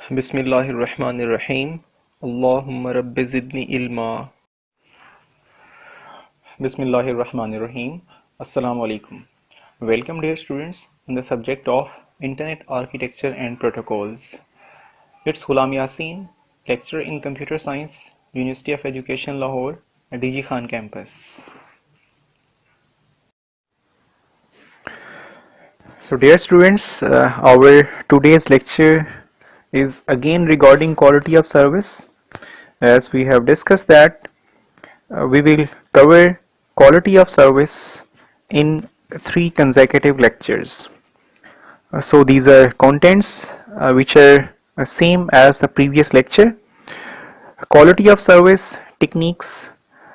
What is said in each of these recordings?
Bismillahirrahmanirrahim. Allahumma rabbi zidni ilma. Bismillahirrahmanirrahim. Assalamu alaikum. Welcome dear students on the subject of Internet Architecture and Protocols. It's Ghulam Yasin, lecturer in Computer Science, University of Education Lahore, DG Khan campus. So dear students, our today's lecture is again regarding quality of service. As we have discussed that we will cover quality of service in 3 consecutive lectures. So these are contents which are same as the previous lecture. Quality of service, techniques,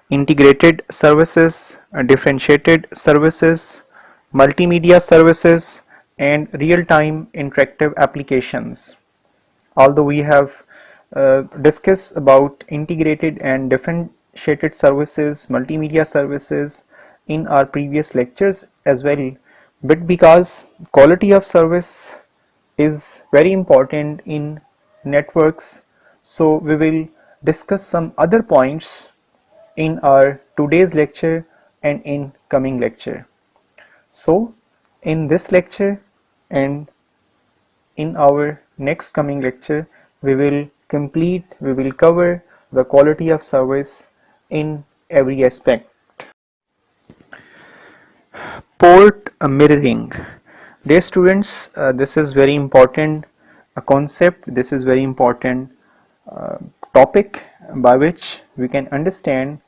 integrated services, differentiated services, multimedia services, and real-time interactive applications. Although we have discussed about integrated and differentiated services, multimedia services in our previous lectures as well, but because quality of service is very important in networks, so we will discuss some other points in our today's lecture and in coming lecture. So in this lecture and in our next coming lecture, we will cover the quality of service in every aspect. Port mirroring. Dear students, this is very important concept. This is very important topic by which we can understand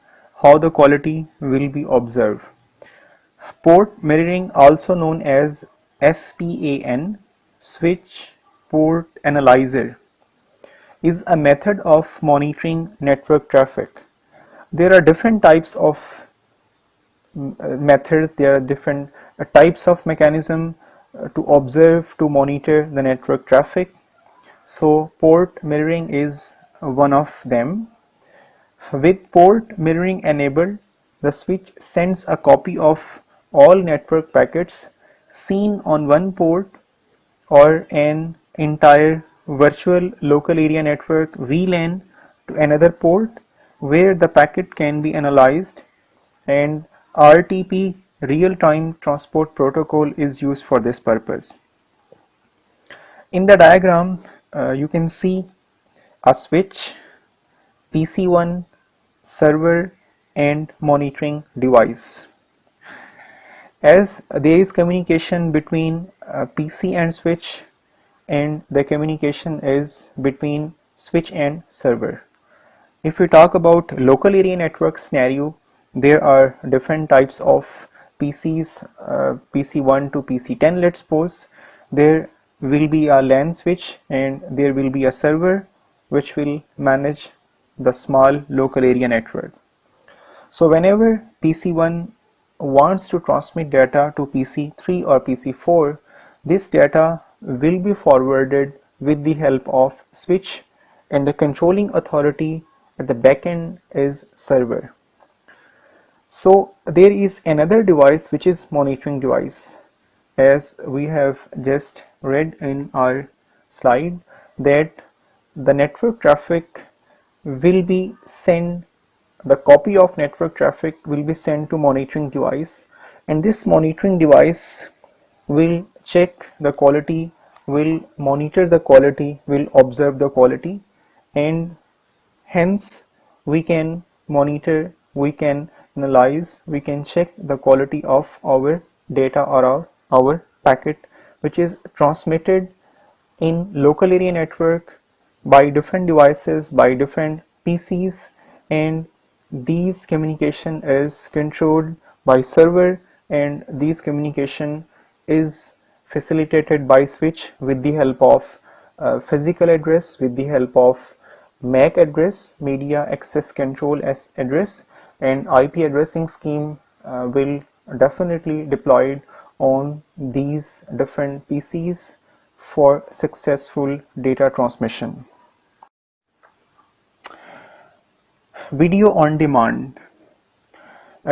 how the quality will be observed. Port mirroring, also known as SPAN, switch port analyzer, is a method of monitoring network traffic. There are different types of methods, there are different types of mechanism to observe, to monitor the network traffic. So port mirroring is one of them. With port mirroring enabled, the switch sends a copy of all network packets seen on one port or an entire virtual local area network VLAN to another port where the packet can be analyzed, and RTP, real-time transport protocol, is used for this purpose. In the diagram you can see a switch, PC1, server and monitoring device. As there is communication between PC and switch, and the communication is between switch and server. If we talk about local area network scenario, there are different types of PCs, PC1 to PC10. Let's suppose there will be a LAN switch and there will be a server which will manage the small local area network. So whenever PC1 wants to transmit data to PC3 or PC4, this data will be forwarded with the help of switch, and the controlling authority at the backend is server. So there is another device which is monitoring device. As we have just read in our slide, that the network traffic will be sent, the copy of network traffic will be sent to monitoring device, and this monitoring device will check the quality, will monitor the quality, will observe the quality, and hence we can monitor, we can analyze, we can check the quality of our data or our packet which is transmitted in local area network by different devices, by different PCs, and these communication is controlled by server, and these communication is facilitated by switch with the help of physical address, with the help of MAC address, media access control as address, and IP addressing scheme will definitely deployed on these different PCs for successful data transmission. Video on demand.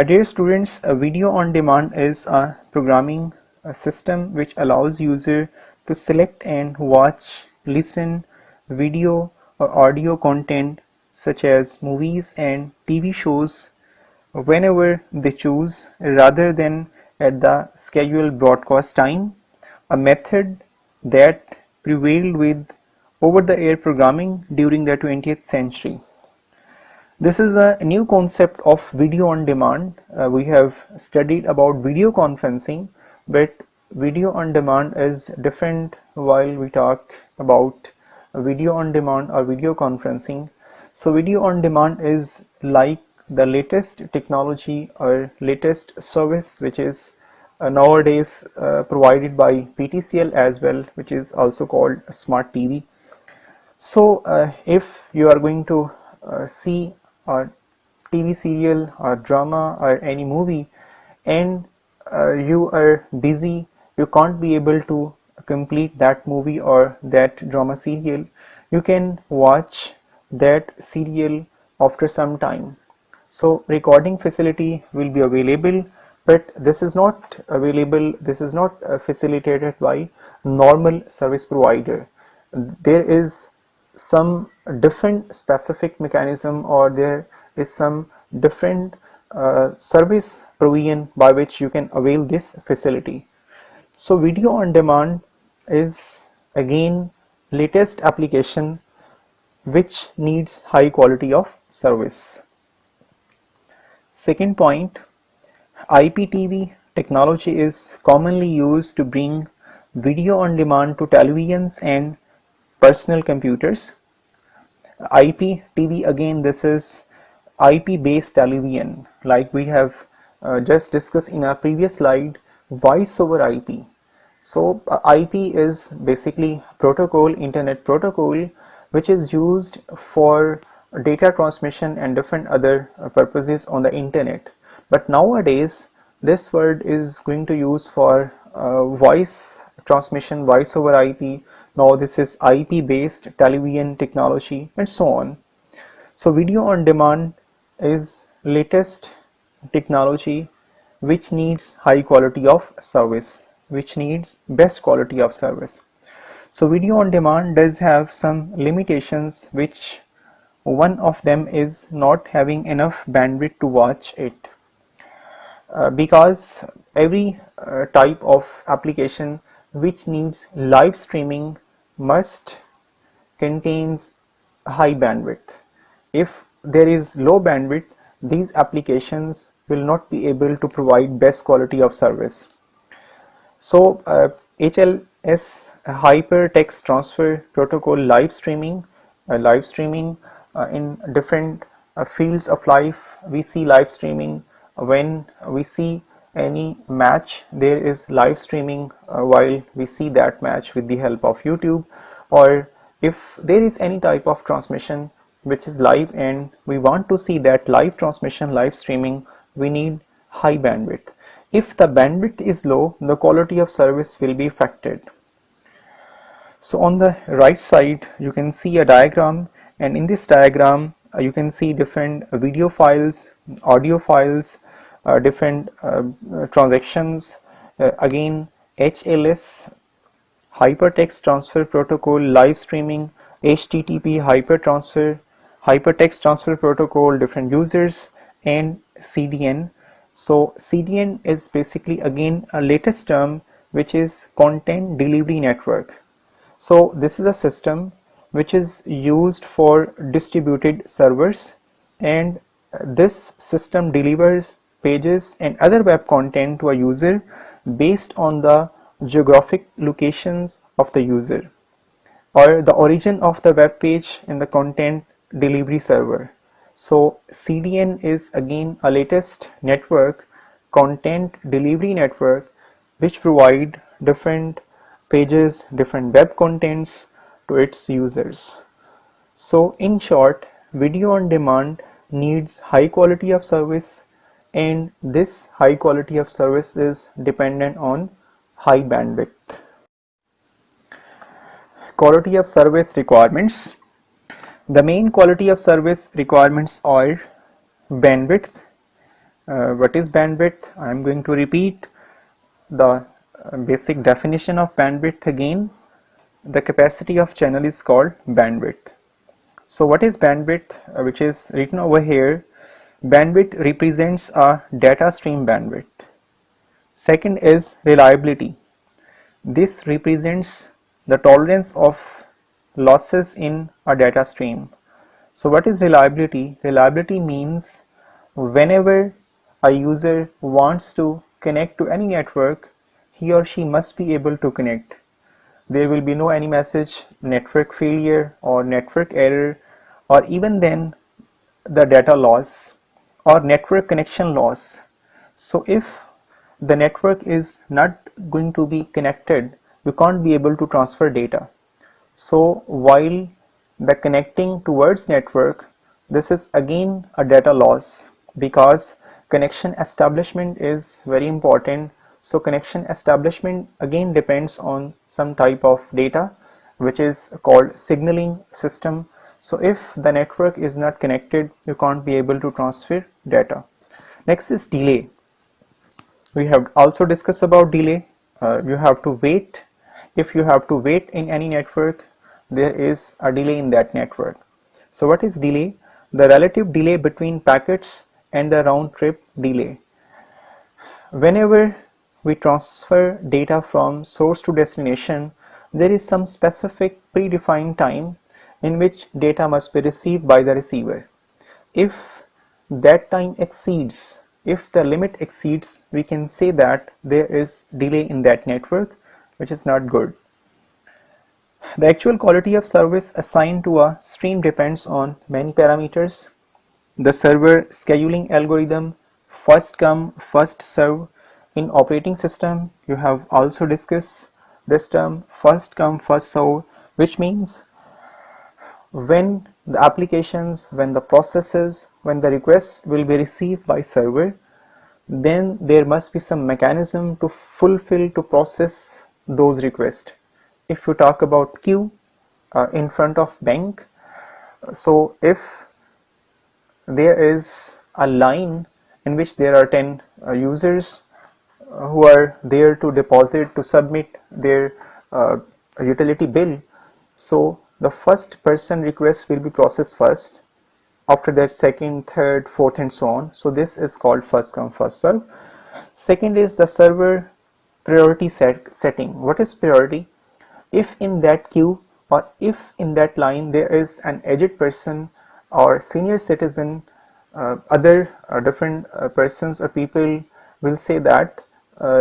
Dear students, a video on demand is a programming system which allows user to select and watch, listen video or audio content such as movies and TV shows whenever they choose rather than at the scheduled broadcast time, a method that prevailed with over-the-air programming during the 20th century. This is a new concept of video on demand. We have studied about video conferencing, but video on demand is different while we talk about video on demand or video conferencing. So video on demand is like the latest technology or latest service which is nowadays provided by PTCL as well, which is also called Smart TV. So if you are going to see a TV serial or drama or any movie and you are busy, you can't be able to complete that movie or that drama serial, you can watch that serial after some time. So recording facility will be available, but this is not available, this is not facilitated by normal service provider. There is some different specific mechanism, or there is some different service provision by which you can avail this facility. So video on demand is again latest application which needs high quality of service. Second point, IPTV technology is commonly used to bring video on demand to televisions and personal computers. IPTV, again, this is IP based television, like we have just discussed in our previous slide, voice over IP. So IP is basically protocol, internet protocol, which is used for data transmission and different other purposes on the internet. But nowadays this word is going to use for voice transmission, voice over IP. Now this is IP based television technology and so on. So video on demand is latest technology which needs high quality of service, which needs best quality of service. So video on demand does have some limitations, which one of them is not having enough bandwidth to watch it. Because every type of application which needs live streaming must contains high bandwidth. If there is low bandwidth, these applications will not be able to provide best quality of service. So HLS, hypertext transfer protocol live streaming, in different fields of life. We see live streaming when we see any match, there is live streaming while we see that match with the help of YouTube, or if there is any type of transmission which is live and we want to see that live transmission, live streaming, we need high bandwidth. If the bandwidth is low, the quality of service will be affected. So on the right side you can see a diagram, and in this diagram you can see different video files, audio files, different transactions. Again, HLS, hypertext transfer protocol live streaming, HTTP hypertext transfer protocol, different users, and CDN. So CDN is basically again a latest term which is content delivery network. So this is a system which is used for distributed servers, and this system delivers pages and other web content to a user based on the geographic locations of the user or the origin of the web page in the content delivery server. So CDN is again a latest network, content delivery network, which provide different pages, different web contents to its users. So in short, video on demand needs high quality of service, and this high quality of service is dependent on high bandwidth. Quality of service requirements. The main quality of service requirements are bandwidth. What is bandwidth? I am going to repeat the basic definition of bandwidth again. the capacity of channel is called bandwidth. So what is bandwidth, which is written over here? Bandwidth represents a data stream bandwidth. Second is reliability. This represents the tolerance of losses in a data stream. So what is reliability? Reliability means whenever a user wants to connect to any network, he or she must be able to connect. There will be no any message network failure or network error, or even then the data loss or network connection loss. So if the network is not going to be connected, you can't be able to transfer data. So while the connecting towards network, this is again a data loss, because connection establishment is very important. So connection establishment again depends on some type of data which is called signaling system. So if the network is not connected, you can't be able to transfer data. Next is delay. We have also discussed about delay. You have to wait. If you have to wait in any network, there is a delay in that network. So what is delay? The relative delay between packets and the round trip delay. Whenever we transfer data from source to destination, there is some specific predefined time in which data must be received by the receiver. If that time exceeds, if the limit exceeds, we can say that there is delay in that network, which is not good. The actual quality of service assigned to a stream depends on many parameters. The server scheduling algorithm, first come first serve. In operating system, you have also discussed this term, first come first serve, which means when the applications, when the processes, when the requests will be received by server, then there must be some mechanism to fulfill, to process those requests. If you talk about queue in front of bank, so if there is a line in which there are 10 users who are there to deposit, to submit their utility bill, so the first person request will be processed first, after that second, third, fourth, and so on. So this is called first come first serve. Second is the server priority setting. What is priority? If in that queue or if in that line there is an aged person or senior citizen, other different persons or people will say that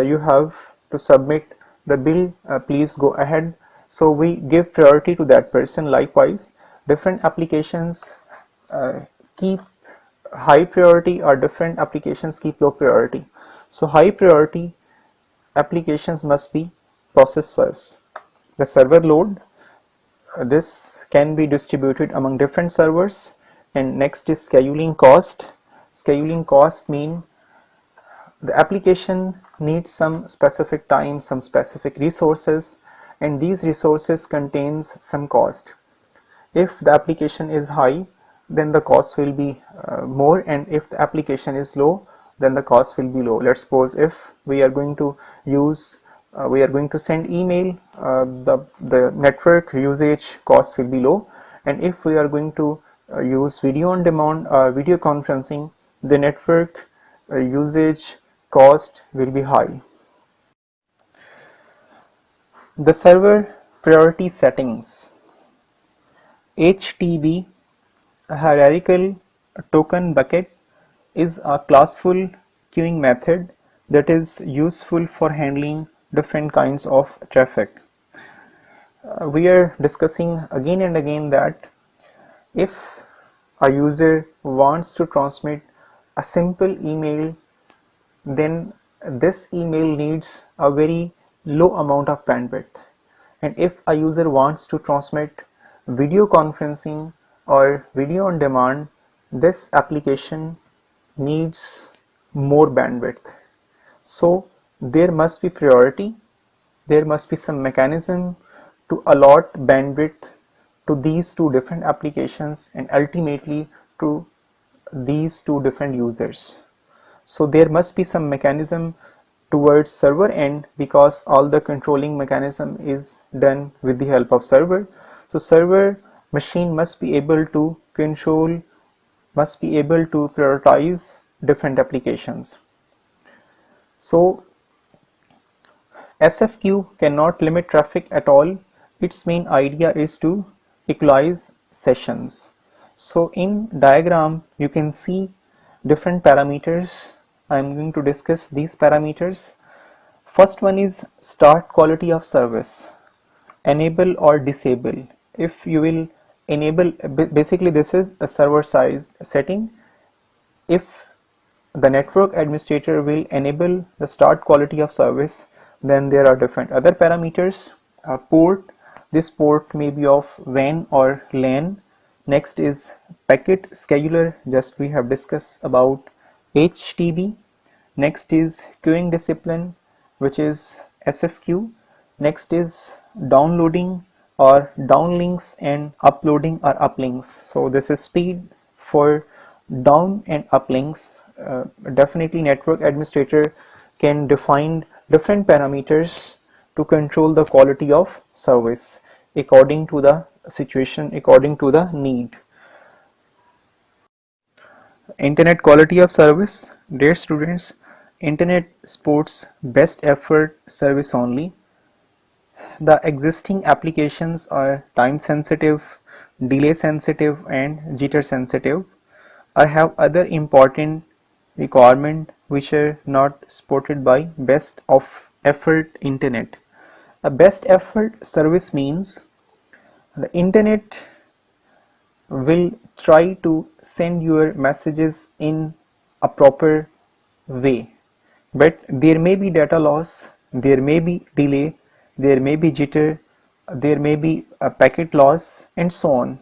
you have to submit the bill, please go ahead. So we give priority to that person. Likewise, different applications keep high priority or different applications keep low priority. So high priority applications must be processed first. The server load, this can be distributed among different servers. And next is scheduling cost. Scheduling cost mean the application needs some specific time, some specific resources, and these resources contains some cost. If the application is high, then the cost will be more, and if the application is low, then the cost will be low. Let's suppose if we are going to use we are going to send email, the network usage cost will be low, and if we are going to use video on demand, video conferencing, the network usage cost will be high. The server priority settings. HTB, hierarchical token bucket, is a classful queuing method that is useful for handling different kinds of traffic. We are discussing again and again that if a user wants to transmit a simple email, then this email needs a very low amount of bandwidth. And if a user wants to transmit video conferencing or video on demand, this application needs more bandwidth. So there must be priority, there must be some mechanism to allot bandwidth to these two different applications and ultimately to these two different users. So there must be some mechanism towards server end because all the controlling mechanism is done with the help of server. So server machine must be able to control, must be able to prioritize different applications. So SFQ cannot limit traffic at all. Its main idea is to equalize sessions. So in diagram you can see different parameters. I am going to discuss these parameters. First one is start quality of service, enable or disable. If you will enable, basically this is a server side setting. If the network administrator will enable the start quality of service, then there are different other parameters. Port, this port may be of WAN or LAN. Next is packet scheduler, just we have discussed about HTTP. Next is queuing discipline, which is SFQ. Next is downloading or downlinks and uploading or uplinks. So this is speed for down and uplinks. Definitely network administrator can define different parameters to control the quality of service according to the situation, according to the need. Internet quality of service. Dear students, internet supports best effort service only. The existing applications are time sensitive, delay sensitive and jitter sensitive. I have other important requirements which are not supported by best of effort internet. A best effort service means the internet will try to send your messages in a proper way, but there may be data loss, there may be delay, there may be jitter, there may be a packet loss and so on.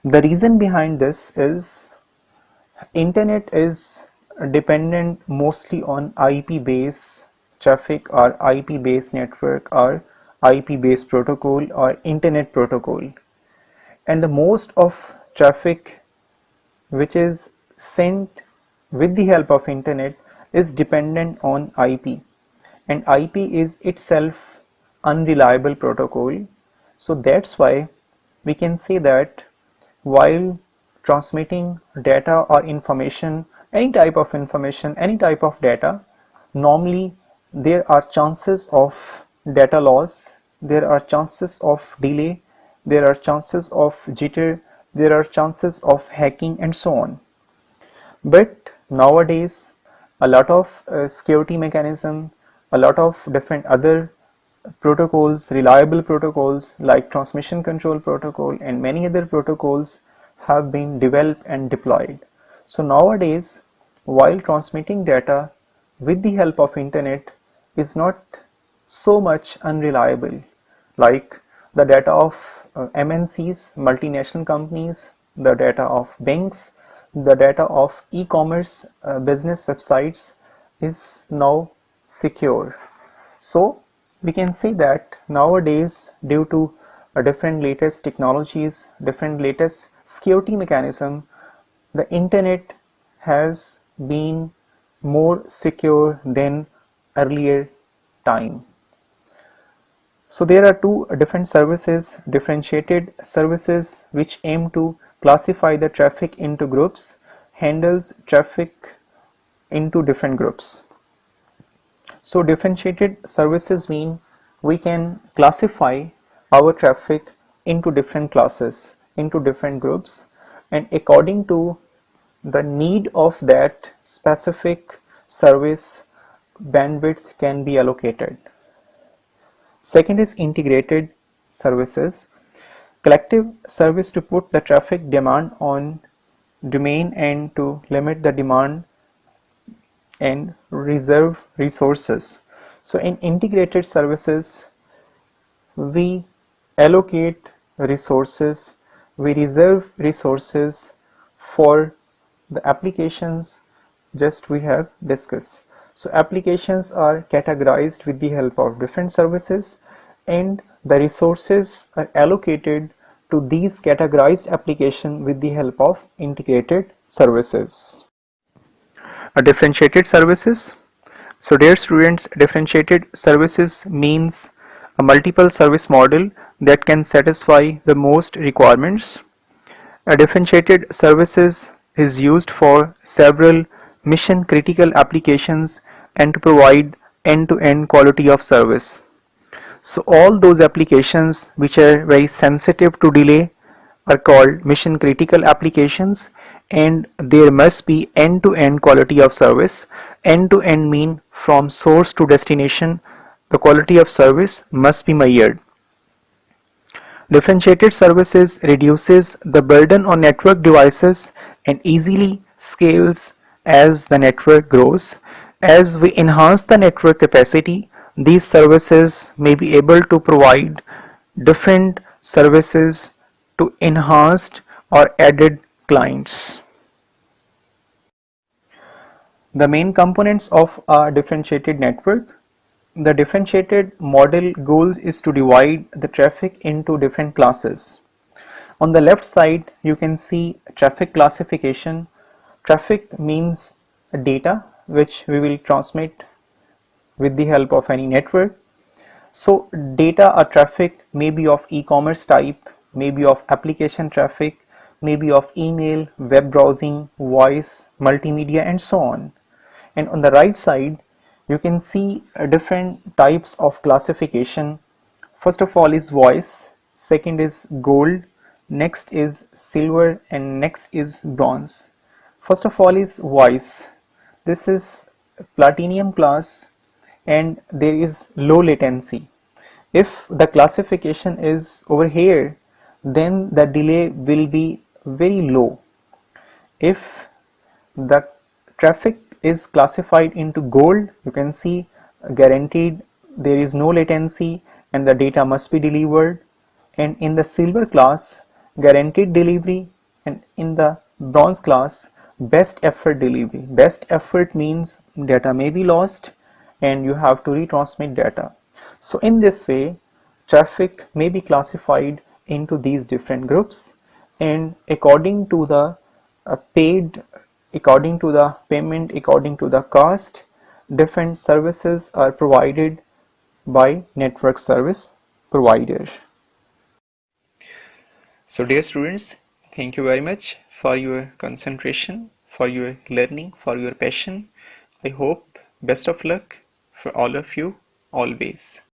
The reason behind this is internet is dependent mostly on IP based traffic or IP based network or IP based protocol or internet protocol, and the most of traffic which is sent with the help of internet is dependent on IP, and IP is itself unreliable protocol. So that's why we can say that while transmitting data or information, any type of information, any type of data, normally there are chances of data loss, there are chances of delay, there are chances of jitter, there are chances of hacking and so on. But nowadays a lot of security mechanism, a lot of different other protocols, reliable protocols like transmission control protocol and many other protocols have been developed and deployed. So nowadays, while transmitting data with the help of internet is not so much unreliable, like the data of MNCs, multinational companies, the data of banks, the data of e-commerce business websites is now secure. So we can say that nowadays, due to different latest technologies, different latest security mechanism, the internet has been more secure than earlier time. So there are two different services, differentiated services which aim to classify the traffic into groups, handles traffic into different groups. So differentiated services mean we can classify our traffic into different classes, into different groups, and according to the need of that specific service, bandwidth can be allocated. Second is integrated services, collective service to put the traffic demand on domain and to limit the demand and reserve resources. So in integrated services, we allocate resources, we reserve resources for the applications just we have discussed. So applications are categorized with the help of different services, and the resources are allocated to these categorized applications with the help of integrated services. Differentiated services. So dear students, differentiated services means a multiple service model that can satisfy the most requirements. A differentiated services is used for several mission critical applications and to provide end-to-end quality of service. So all those applications which are very sensitive to delay are called mission critical applications, and there must be end-to-end quality of service. End-to-end mean from source to destination the quality of service must be measured. Differentiated services reduces the burden on network devices and easily scales as the network grows. As we enhance the network capacity, these services may be able to provide different services to enhanced or added clients. The main components of a differentiated network. The differentiated model goal is to divide the traffic into different classes. On the left side, you can see traffic classification. Traffic means data which we will transmit with the help of any network. So data or traffic may be of e-commerce type, may be of application traffic, may be of email, web browsing, voice, multimedia, and so on. And on the right side, you can see different types of classification. First of all is voice, second is gold, next is silver, and next is bronze. First of all is voice. This is platinum class and there is low latency. If the classification is over here, then the delay will be very low. If the traffic is classified into gold, you can see guaranteed there is no latency and the data must be delivered. And in the silver class, guaranteed delivery, and in the bronze class, best effort delivery. Best effort means data may be lost and you have to retransmit data. So in this way, traffic may be classified into these different groups, and according to the paid, according to the payment, according to the cost, different services are provided by network service provider. So dear students, thank you very much for your concentration, for your learning, for your passion. I hope best of luck for all of you always.